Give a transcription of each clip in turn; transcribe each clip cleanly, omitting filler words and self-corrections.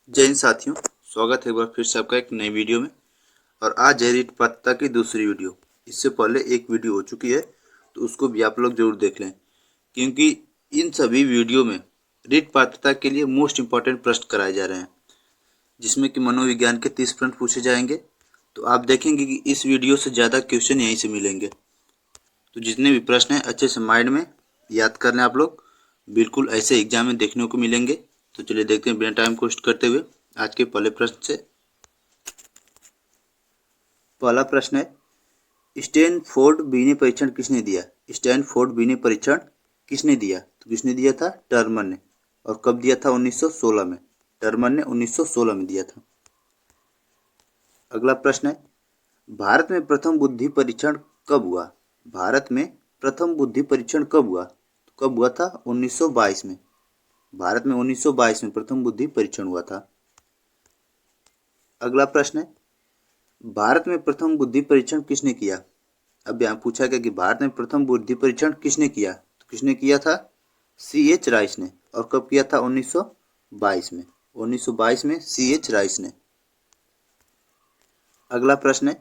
जय हिंद साथियों, स्वागत है एक बार फिर से आपका एक नई वीडियो में। और आज है रीट पात्रता की दूसरी वीडियो। इससे पहले एक वीडियो हो चुकी है तो उसको भी आप लोग जरूर देख लें, क्योंकि इन सभी वीडियो में रीट पात्रता के लिए मोस्ट इंपॉर्टेंट प्रश्न कराए जा रहे हैं, जिसमें कि मनोविज्ञान के 30 प्रश्न पूछे जाएंगे। तो आप देखेंगे कि इस वीडियो से ज़्यादा क्वेश्चन यहीं से मिलेंगे। तो जितने भी प्रश्न हैं अच्छे से माइंड में याद कर लें आप लोग, बिल्कुल ऐसे एग्जाम में देखने को मिलेंगे। तो चलिए देखते हैं बिना टाइम वेस्ट करते हुए आज के पहले प्रश्न से। पहला प्रश्न है, स्टैनफोर्ड बीने परीक्षण किसने दिया? स्टैनफोर्ड बीने परीक्षण किसने दिया? तो किसने दिया था? टर्मन ने। और कब दिया था? 1916 में। टर्मन ने 1916 में दिया था। अगला प्रश्न है, भारत में प्रथम बुद्धि परीक्षण कब हुआ? भारत में प्रथम बुद्धि परीक्षण कब हुआ? तो कब हुआ था? 1922 में। भारत में 1922 में प्रथम बुद्धि परीक्षण हुआ था। अगला प्रश्न है, भारत में प्रथम बुद्धि परीक्षण किसने किया? अब यहाँ पूछा गया कि भारत में प्रथम बुद्धि परीक्षण किसने किया? तो किसने किया था? C.H. राइस ने। और कब किया था? 1922 में। 1922 में C.H. राइस ने। अगला प्रश्न है,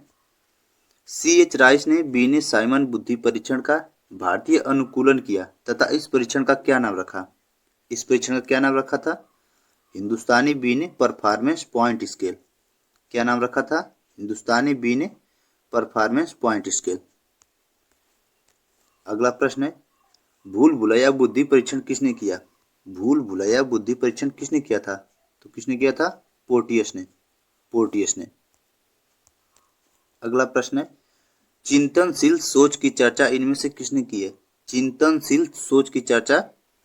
C.H. राइस ने बीने साइमन बुद्धि परीक्षण का भारतीय अनुकूलन किया तथा इस परीक्षण का क्या नाम रखा? इस परीक्षण का क्या नाम रखा था? हिंदुस्तानी बीने परफॉर्मेंस पॉइंट स्केल। क्या नाम रखा था? हिंदुस्तानी बीने परफॉर्मेंस पॉइंट स्केल। अगला प्रश्न है, भूल भुलैया बुद्धि परीक्षण किसने किया? भूल भुलैया बुद्धि परीक्षण किसने किया था? तो किसने किया था? पोर्टियस ने। पोर्टियस ने। अगला प्रश्न है, चिंतनशील सोच की चर्चा इनमें से किसने की है? चिंतनशील सोच की चर्चा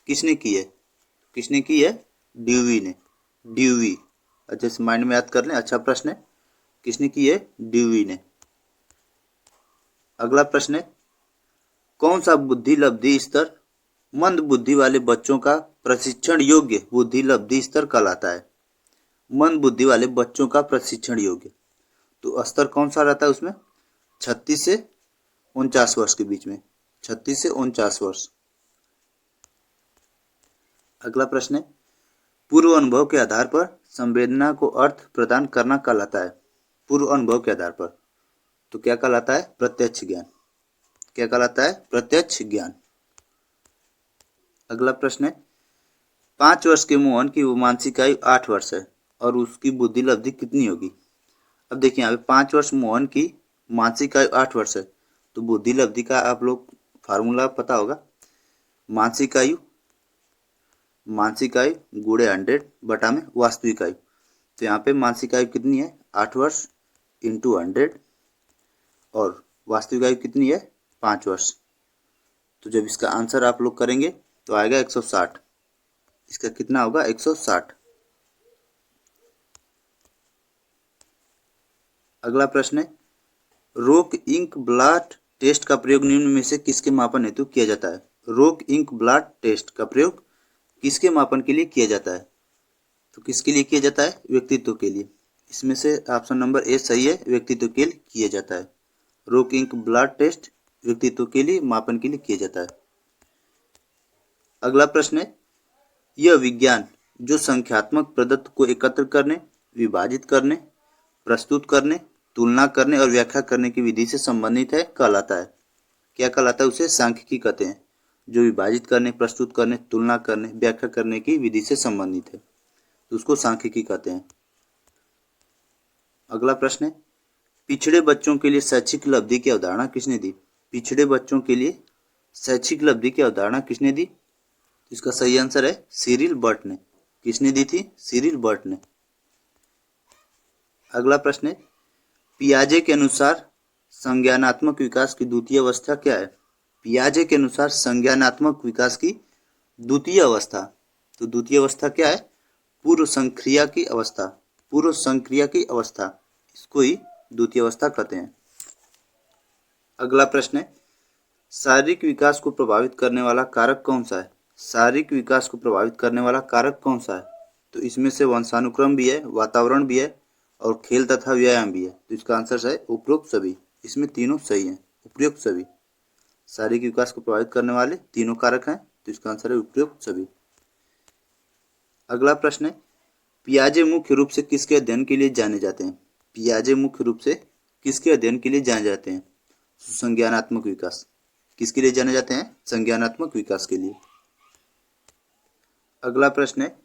किसने की है? किसने की है? ड्यूवी ने। ड्यूवी। अच्छे से माइंड में याद कर लें, अच्छा प्रश्न है। किसने की है? ड्यूवी ने। अगला प्रश्न है, कौन सा बुद्धि लब्धि स्तर मंद बुद्धि वाले बच्चों का प्रशिक्षण योग्य बुद्धि लब्धि स्तर कहलाता है? मंद बुद्धि वाले बच्चों का प्रशिक्षण योग्य तो स्तर कौन सा रहता है उसमें? 36 से 49 वर्ष के बीच में। 36 से 49 वर्ष। अगला प्रश्न है, पूर्व अनुभव के आधार पर संवेदना को अर्थ प्रदान करना कहलाता है? पूर्व अनुभव के आधार पर तो क्या कहलाता है? प्रत्यक्ष ज्ञान। क्या कहलाता है? प्रत्यक्ष ज्ञान। अगला प्रश्न है, 5 वर्ष के मोहन की मानसिक आयु 8 वर्ष है और उसकी बुद्धि लब्धि कितनी होगी? अब देखिए यहाँ पे 5 वर्ष मोहन की मानसिक आयु 8 वर्ष है, तो बुद्धि लब्धि का आप लोग फार्मूला पता होगा। मानसिक आयु गुणे 100 बटा में वास्तविक आयु। तो यहाँ पे मानसिक आयु कितनी है? 8 वर्ष इंटू 100 और वास्तविक आयु कितनी है? 5 वर्ष। तो जब इसका आंसर आप लोग करेंगे तो आएगा 160। इसका कितना होगा? 160। अगला प्रश्न है, रोक इंक ब्लड टेस्ट का प्रयोग निम्न में से किसके मापन हेतु किया जाता है? रोक इंक ब्लड टेस्ट का प्रयोग किसके मापन के लिए किया जाता है? तो किसके लिए किया जाता है? व्यक्तित्व के लिए। इसमें से ऑप्शन नंबर ए सही है, व्यक्तित्व के लिए किया जाता है। रोक इंक ब्लड टेस्ट व्यक्तित्व के लिए मापन के लिए किया जाता है। अगला प्रश्न है, यह विज्ञान जो संख्यात्मक प्रदत्त को एकत्र करने, विभाजित करने, प्रस्तुत करने, तुलना करने और व्याख्या करने की विधि से संबंधित है कहलाता है? क्या कहलाता है? उसे सांख्यिकी कहते हैं। जो विभाजित करने, प्रस्तुत करने, तुलना करने, व्याख्या करने की विधि से संबंधित है तो उसको सांख्यिकी कहते हैं। अगला प्रश्न है, पिछड़े बच्चों के लिए शैक्षिक लब्धि की अवधारणा किसने दी? पिछड़े बच्चों के लिए शैक्षिक लब्धि की अवधारणा किसने दी? तो इसका सही आंसर है सिरिल बर्ट ने। किसने दी थी? सिरिल बर्ट ने। अगला प्रश्न है, पियाजे के अनुसार संज्ञानात्मक विकास की द्वितीय अवस्था क्या है? पियाजे के अनुसार संज्ञानात्मक विकास की द्वितीय अवस्था तो द्वितीय अवस्था क्या है? पूर्व संक्रिया की अवस्था। पूर्व संक्रिया की अवस्था, इसको ही द्वितीय अवस्था कहते हैं। अगला प्रश्न है, शारीरिक विकास को प्रभावित करने वाला कारक कौन सा है? शारीरिक विकास को प्रभावित करने वाला कारक कौन सा है? तो इसमें से वंशानुक्रम भी है, वातावरण भी है और खेल तथा व्यायाम भी है। तो इसका आंसर है उपरोक्त सभी। इसमें तीनों सही हैं, उपयुक्त सभी। शारीरिक विकास को प्रभावित करने वाले तीनों कारक हैं तो इसका आंसर है उपयुक्त सभी। अगला प्रश्न है, पियाजे मुख्य रूप से किसके अध्ययन के लिए जाने जाते हैं? पियाजे मुख्य रूप से किसके अध्ययन के लिए जाने जाते हैं? संज्ञानात्मक विकास। किसके लिए जाने जाते हैं? संज्ञानात्मक विकास के लिए। अगला प्रश्न है,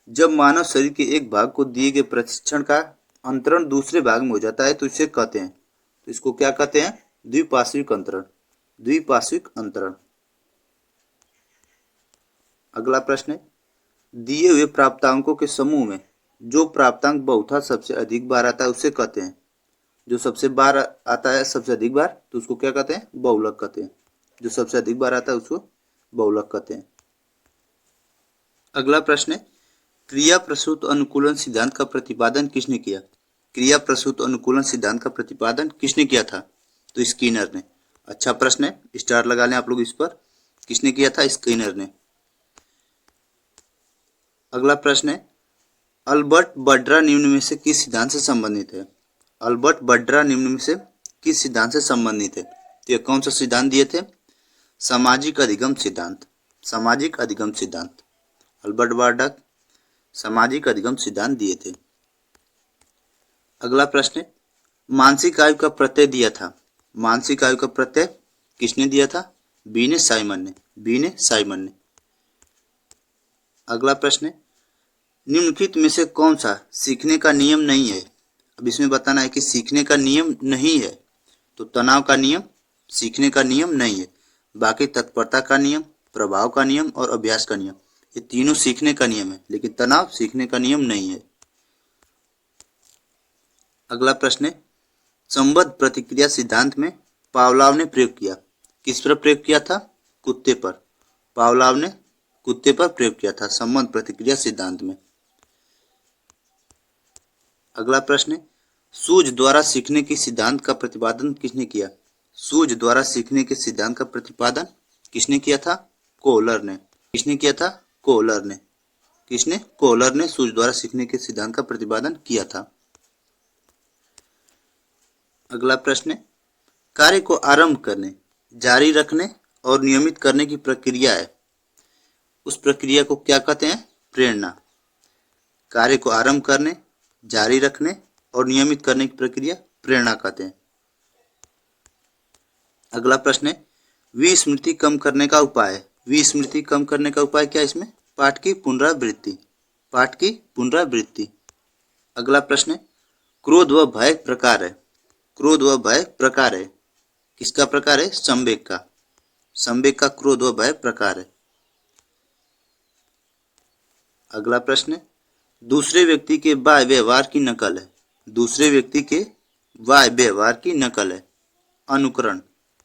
जब मानव शरीर के एक भाग को दिए गए प्रशिक्षण का अंतरण दूसरे भाग में हो जाता है तो इसे कहते हैं? तो इसको क्या कहते हैं? द्विपार्श्विक अंतरण। द्विपार्श्विक अंतरण। अगला प्रश्न है, दिए हुए प्राप्तांकों के समूह में जो प्राप्तांक बहुधा सबसे अधिक बार आता है उसे कहते हैं? जो सबसे बार आता है सबसे अधिक बार तो उसको क्या कहते हैं? बहुलक कहते हैं। जो सबसे अधिक बार आता है उसको बहुलक कहते हैं। अगला प्रश्न है, क्रिया प्रसूत अनुकूलन सिद्धांत का प्रतिपादन किसने किया? क्रिया प्रसूत अनुकूलन सिद्धांत का प्रतिपादन किसने किया था? तो स्किनर ने। अच्छा प्रश्न है, स्टार लगा लें आप लोग इस पर। किसने किया था? स्किनर ने। अगला प्रश्न है, अल्बर्ट बड्रा निम्न में से किस सिद्धांत से संबंधित है? अल्बर्ट बड्रा निम्न में से किस सिद्धांत से संबंधित है? तो ये कौन सा सिद्धांत दिए थे? सामाजिक अधिगम सिद्धांत। सामाजिक अधिगम सिद्धांत। अल्बर्ट बड्रा सामाजिक अधिगम सिद्धांत दिए थे। अगला प्रश्न है, मानसिक आयु का प्रत्यय दिया था। मानसिक आयु का प्रत्यय किसने दिया था? बीने साइमन ने। बीने साइमन ने। अगला प्रश्न है, निम्नलिखित में से कौन सा सीखने का नियम नहीं है? अब इसमें बताना है कि सीखने का नियम नहीं है। तो तनाव का नियम सीखने का नियम नहीं है। बाकी तत्परता का नियम, प्रभाव का नियम और अभ्यास का नियम, ये तीनों सीखने का नियम है, लेकिन तनाव सीखने का नियम नहीं है। अगला प्रश्न है, संबद्ध प्रतिक्रिया सिद्धांत में पावलोव ने प्रयोग किया। किस पर प्रयोग किया था? कुत्ते पर। पावलोव ने कुत्ते पर प्रयोग किया था संबद्ध प्रतिक्रिया सिद्धांत में। अगला प्रश्न है, सूझ द्वारा सीखने के सिद्धांत का प्रतिपादन किसने किया? सूझ द्वारा सीखने के सिद्धांत का प्रतिपादन किसने किया था? कोहलर ने। किसने किया था? कोहलर ने। किसने? कोहलर ने सूझ द्वारा सीखने के सिद्धांत का प्रतिपादन किया था। अगला प्रश्न है, कार्य को आरंभ करने, जारी रखने और नियमित करने की प्रक्रिया है, उस प्रक्रिया को क्या कहते हैं? प्रेरणा। कार्य को आरंभ करने, जारी रखने और नियमित करने की प्रक्रिया प्रेरणा कहते हैं। अगला प्रश्न है, विस्मृति कम करने का उपाय। विस्मृति कम करने का उपाय क्या है इसमें? पाठ की पुनरावृत्ति। पाठ की पुनरावृत्ति। अगला प्रश्न है, क्रोध व भय प्रकार है। क्रोध व भय प्रकार है, किसका प्रकार है? संवेग का। संवेग का क्रोध व भय प्रकार है। अगला प्रश्न है, दूसरे व्यक्ति के बाह्य व्यवहार की नकल है। दूसरे व्यक्ति के बाह्य व्यवहार की नकल है, अनुकरण।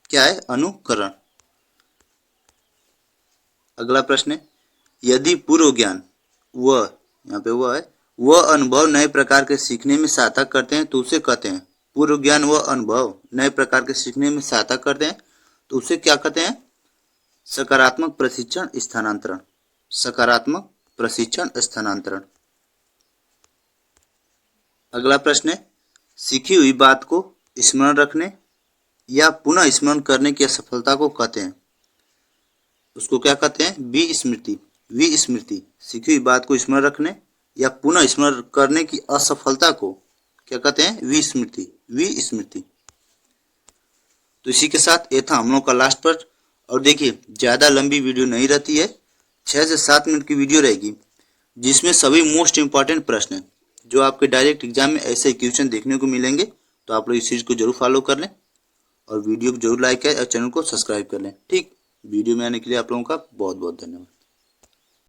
क्या है? अनुकरण। अगला प्रश्न है, यदि पूर्व ज्ञान व यहाँ पे वह है वह अनुभव नए प्रकार के सीखने में सहायता करते हैं तो उसे कहते हैं? पूर्व ज्ञान व अनुभव नए प्रकार के सीखने में सहायता करते हैं तो उसे क्या कहते हैं? सकारात्मक प्रशिक्षण स्थानांतरण। सकारात्मक प्रशिक्षण स्थानांतरण। अगला प्रश्न है, सीखी हुई बात को स्मरण रखने या पुनः स्मरण करने की असफलता को कहते हैं? उसको क्या कहते हैं? विस्मृति। विस्मृति। सीखी हुई बात को स्मरण रखने या पुनः स्मरण करने की असफलता को क्या कहते हैं? विस्मृति। विस्मृति। तो इसी के साथ ये था हम लोग का लास्ट पार्ट। और देखिए, ज़्यादा लंबी वीडियो नहीं रहती है, 6 से 7 मिनट की वीडियो रहेगी जिसमें सभी मोस्ट इंपॉर्टेंट प्रश्न हैं जो आपके डायरेक्ट एग्जाम में ऐसे क्वेश्चन देखने को मिलेंगे। तो आप लोग इस चीज़ को जरूर फॉलो कर लें और वीडियो को जरूर लाइक करें और चैनल को सब्सक्राइब कर लें। ठीक, वीडियो में आने के लिए आप लोगों का बहुत बहुत धन्यवाद।